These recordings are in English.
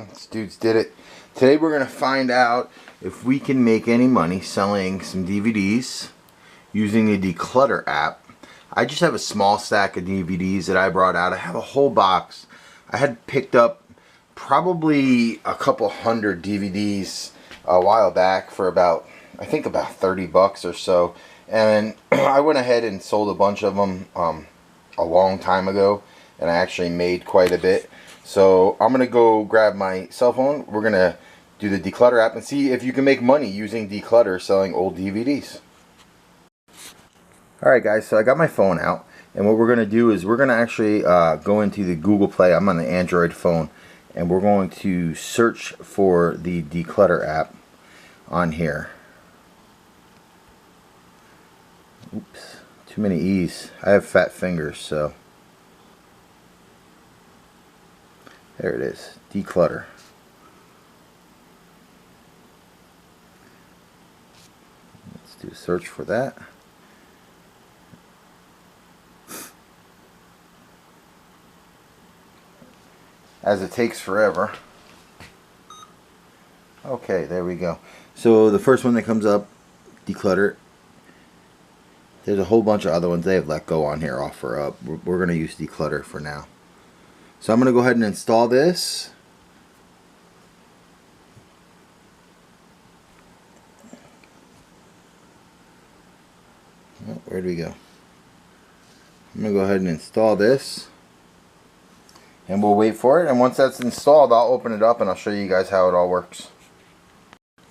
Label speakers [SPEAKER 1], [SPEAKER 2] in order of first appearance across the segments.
[SPEAKER 1] everyone, this dude's did it. Today we're going to find out if we can make any money selling some DVDs using the Decluttr app. I just have a small stack of DVDs that I brought out. I have a whole box. I had picked up probably a couple hundred DVDs a while back for about, I think about 30 bucks or so. And I went ahead and sold a bunch of them a long time ago, and I actually made quite a bit. So I'm gonna go grab my cell phone. We're gonna do the Decluttr app and see if you can make money using Decluttr selling old DVDs. Alright guys, so I got my phone out, and what we're gonna do is we're gonna actually go into the Google Play. I'm on the Android phone, and we're going to search for the Decluttr app on here. Oops, too many E's. I have fat fingers, so there it is, Decluttr. Let's do a search for that. As it takes forever. Okay, there we go. So the first one that comes up, Decluttr. There's a whole bunch of other ones they have let go on here, offer up. We're going to use Decluttr for now. So I'm going to go ahead and install this. Oh, where do we go? I'm going to go ahead and install this. And we'll wait for it. And once that's installed, I'll open it up and I'll show you guys how it all works.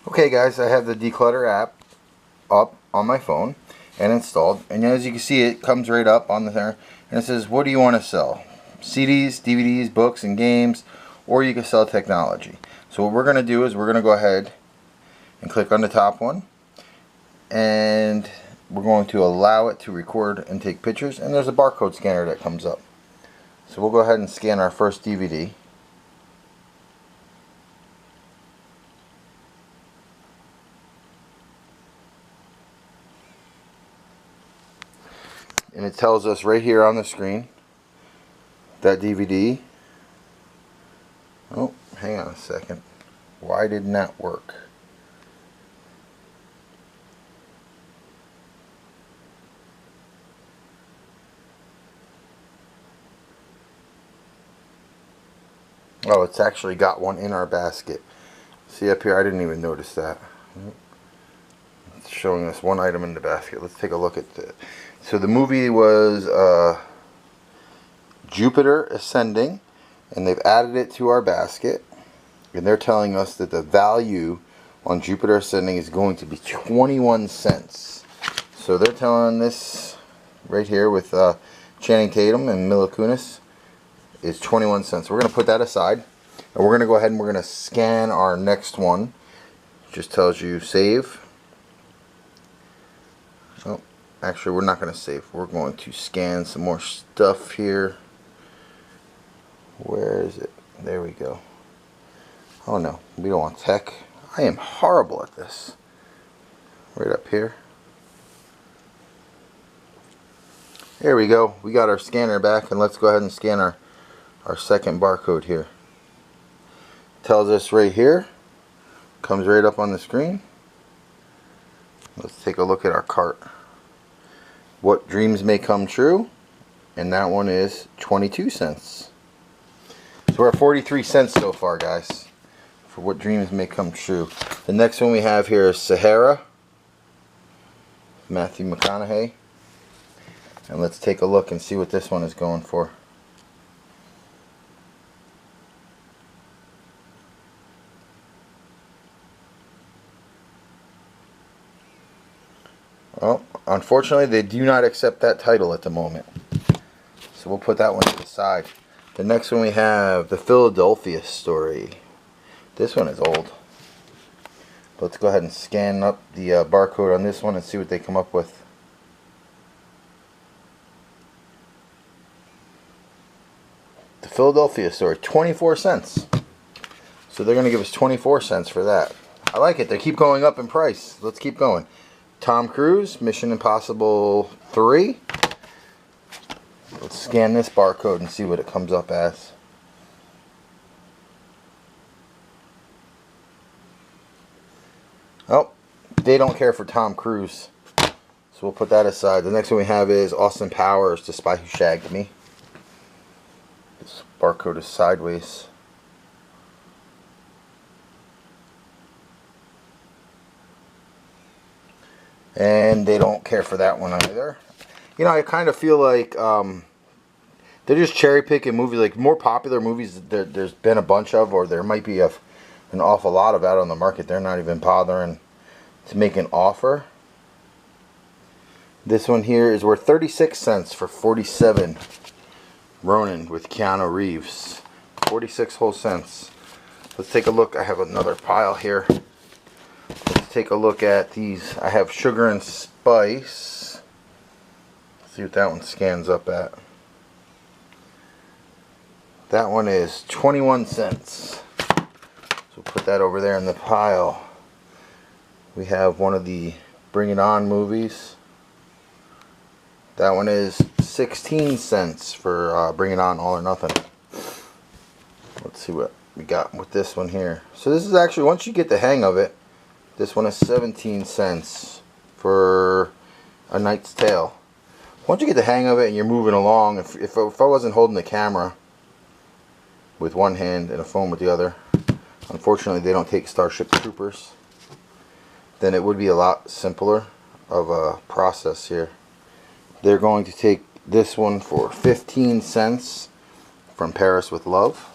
[SPEAKER 1] Okay guys, I have the Decluttr app up on my phone and installed. And as you can see, it comes right up on there. And it says, what do you want to sell? CDs, DVDs, books, and games, or you can sell technology. So what we're going to do is we're going to go ahead and click on the top one, and we're going to allow it to record and take pictures, and there's a barcode scanner that comes up. So we'll go ahead and scan our first DVD. And it tells us right here on the screen that DVD. Oh, hang on a second. Why didn't that work? Oh, it's actually got one in our basket. See up here, I didn't even notice that. It's showing us one item in the basket. Let's take a look at it. So the movie was Jupiter Ascending, and they've added it to our basket, and they're telling us that the value on Jupiter Ascending is going to be 21 cents. So they're telling this right here with Channing Tatum and Mila Kunis is 21 cents. We're going to put that aside, and we're going to go ahead and we're going to scan our next one. It just tells you save. Oh, actually we're not going to save. We're going to scan some more stuff here. Where is it? There we go. Oh no, we don't want tech. I am horrible at this. Right up here. There we go. We got our scanner back, and let's go ahead and scan our second barcode here. Tells us right here. Comes right up on the screen. Let's take a look at our cart. What dreams may come true, and that one is 22 cents. So we're at 43 cents so far, guys, for what dreams may come true. The next one we have here is Sahara, Matthew McConaughey. And let's take a look and see what this one is going for. Well, unfortunately, they do not accept that title at the moment. So we'll put that one to the side. The next one we have The Philadelphia Story. This one is old. Let's go ahead and scan up the barcode on this one and see what they come up with. The Philadelphia Story, 24 cents. So they're going to give us 24 cents for that. I like it. They keep going up in price. Let's keep going. Tom Cruise, Mission Impossible 3. Let's scan this barcode and see what it comes up as. Oh, they don't care for Tom Cruise. So we'll put that aside. The next one we have is Austin Powers, The Spy Who Shagged Me. This barcode is sideways. And they don't care for that one either. You know, I kind of feel like they're just cherry picking movies, like more popular movies there's been a bunch of, or there might be an awful lot of out on the market. They're not even bothering to make an offer. This one here is worth 36 cents for 47. Ronin with Keanu Reeves. 46 whole cents. Let's take a look. I have another pile here. Let's take a look at these. I have Sugar and Spice. Let's see what that one scans up at. That one is 21 cents. So put that over there in the pile. We have one of the Bring It On movies. That one is 16 cents for Bring It On All or Nothing. Let's see what we got with this one here. So this is actually, once you get the hang of it, this one is 17 cents for A Knight's Tale. Once you get the hang of it and you're moving along, if I wasn't holding the camera with one hand and a phone with the other, unfortunately they don't take Starship Troopers, then it would be a lot simpler of a process here. They're going to take this one for 15 cents from Paris with Love.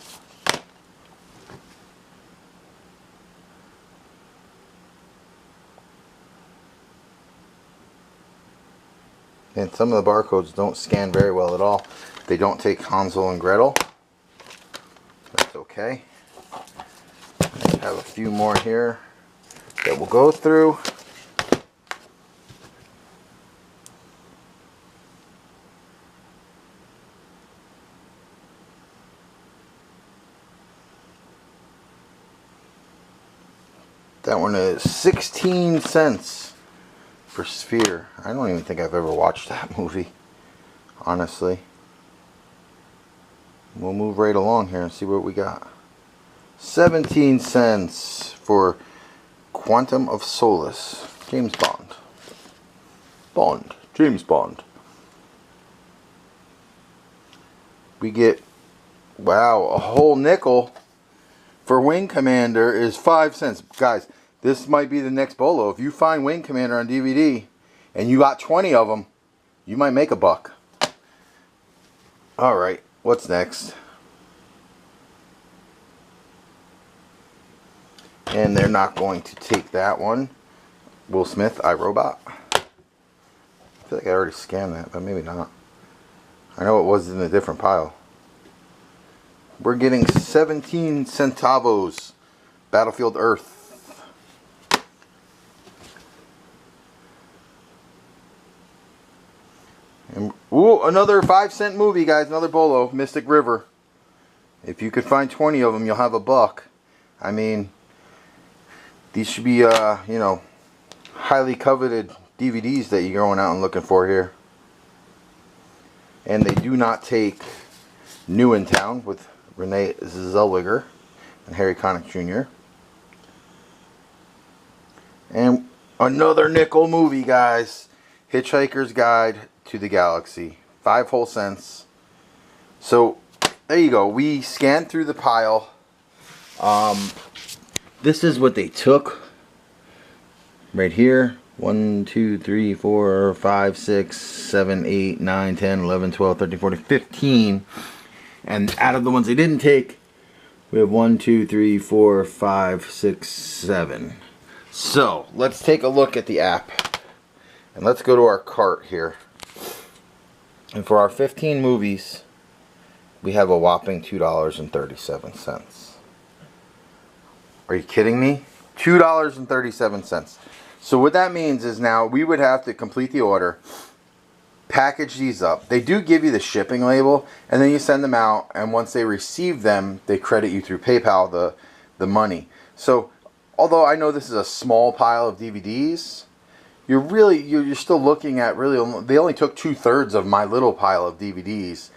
[SPEAKER 1] And some of the barcodes don't scan very well at all. They don't take Hansel and Gretel. That's okay. I have a few more here that we'll go through. That one is 16 cents for Sphere. I don't even think I've ever watched that movie, honestly. We'll move right along here and see what we got. 17 cents for Quantum of Solace. James Bond. James Bond. We get, wow, a whole nickel for Wing Commander is 5 cents. Guys, this might be the next bolo. If you find Wing Commander on DVD and you got 20 of them, you might make a buck. Alright, what's next? And they're not going to take that one. Will Smith, iRobot. I feel like I already scanned that, but maybe not. I know it was in a different pile. We're getting 17 centavos. Battlefield Earth. And, ooh, another 5-cent movie, guys. Another bolo. Mystic River. If you could find 20 of them, you'll have a buck. I mean, these should be, you know, highly coveted DVDs that you're going out and looking for here. And they do not take New in Town with Renee Zellweger and Harry Connick Jr. And another nickel movie, guys. Hitchhiker's Guide to the Galaxy. 5 whole cents. So, there you go. We scanned through the pile. This is what they took. Right here. 1, 2, 3, 4, 5, 6, 7, 8, 9, 10, 11, 12, 13, 14, 15. And out of the ones they didn't take, we have 1, 2, 3, 4, 5, 6, 7. So, let's take a look at the app. And let's go to our cart here. And for our 15 movies, we have a whopping $2.37. Are you kidding me? $2.37. So what that means is now we would have to complete the order, package these up. They do give you the shipping label, and then you send them out, and once they receive them, they credit you through PayPal the money. So although I know this is a small pile of DVDs, you're still looking at really, they only took 2/3 of my little pile of DVDs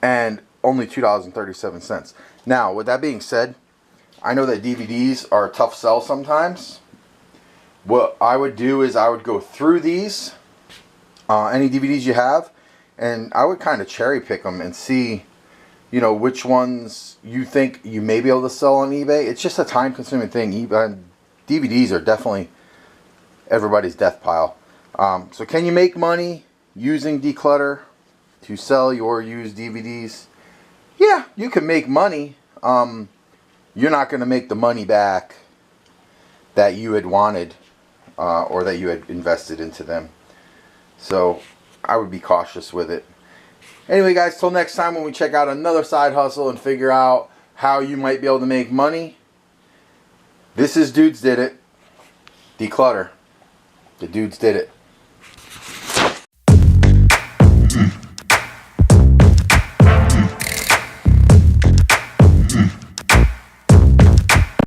[SPEAKER 1] and only $2.37. Now, with that being said, I know that DVDs are a tough sell sometimes. what I would do is I would go through these, any DVDs you have, and I would kind of cherry pick them and see, you know, which ones you think you may be able to sell on eBay. It's just a time-consuming thing. DVDs are definitely everybody's death pile. So can you make money using Decluttr to sell your used DVDs? Yeah, you can make money. You're not going to make the money back that you had wanted or that you had invested into them. So I would be cautious with it. Anyway, guys, till next time when we check out another side hustle and figure out how you might be able to make money. This is Dudes Did It. Decluttr. The Dudes Did It.